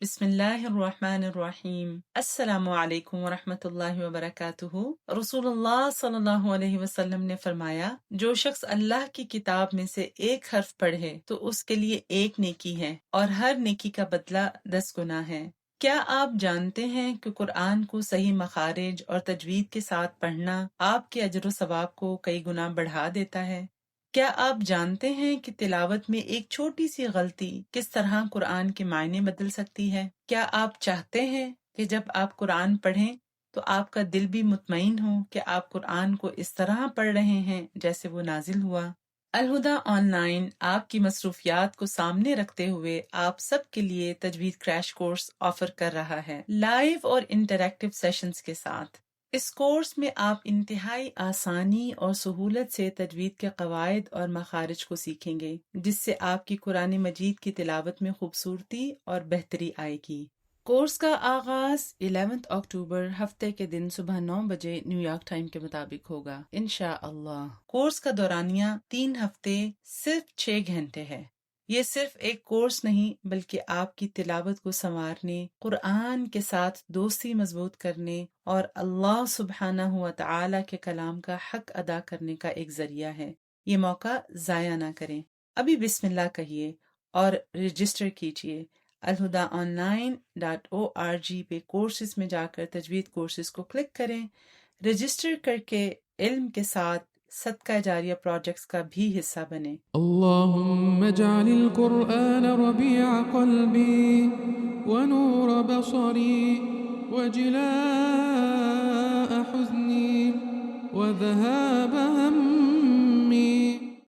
بسم اللہ الرحمن الرحیم۔ السلام علیکم ورحمۃ اللہ وبرکاتہ۔ رسول اللہ صلی اللہ علیہ وسلم نے فرمایا، جو شخص اللہ کی کتاب میں سے ایک حرف پڑھے تو اس کے لیے ایک نیکی ہے اور ہر نیکی کا بدلہ 10 گنا ہے۔ کیا آپ جانتے ہیں کہ قرآن کو صحیح مخارج اور تجوید کے ساتھ پڑھنا آپ کے اجر و ثواب کو کئی گنا بڑھا دیتا ہے؟ کیا آپ جانتے ہیں کہ تلاوت میں ایک چھوٹی سی غلطی کس طرح قرآن کے معنی بدل سکتی ہے؟ کیا آپ چاہتے ہیں کہ جب آپ قرآن پڑھیں تو آپ کا دل بھی مطمئن ہو کہ آپ قرآن کو اس طرح پڑھ رہے ہیں جیسے وہ نازل ہوا؟ الہدا آن لائن آپ کی مصروفیات کو سامنے رکھتے ہوئے آپ سب کے لیے تجوید کریش کورس آفر کر رہا ہے، لائیو اور انٹریکٹیو سیشنز کے ساتھ۔ اس کورس میں آپ انتہائی آسانی اور سہولت سے تجوید کے قواعد اور مخارج کو سیکھیں گے، جس سے آپ کی قرآن مجید کی تلاوت میں خوبصورتی اور بہتری آئے گی۔ کورس کا آغاز 11 اکتوبر ہفتے کے دن صبح 9 بجے نیو یارک ٹائم کے مطابق ہوگا انشاءاللہ۔ کورس کا دورانیہ 3 ہفتے صرف 6 گھنٹے ہے۔ یہ صرف ایک کورس نہیں بلکہ آپ کی تلاوت کو سنوارنے، قرآن کے ساتھ دوستی مضبوط کرنے اور اللہ سبحانہ و تعالی کے کلام کا حق ادا کرنے کا ایک ذریعہ ہے۔ یہ موقع ضائع نہ کریں۔ ابھی بسم اللہ کہیے اور رجسٹر کیجیے۔ alhudaonline.org پہ کورسز میں جا کر تجوید کورسز کو کلک کریں۔ رجسٹر کر کے علم کے ساتھ صدقہ جاریہ پروجیکٹس کا بھی حصہ بنیں۔ اللهم اجعل القرآن ربيع قلبي ونور بصري وجلاء حزني وذهاب همي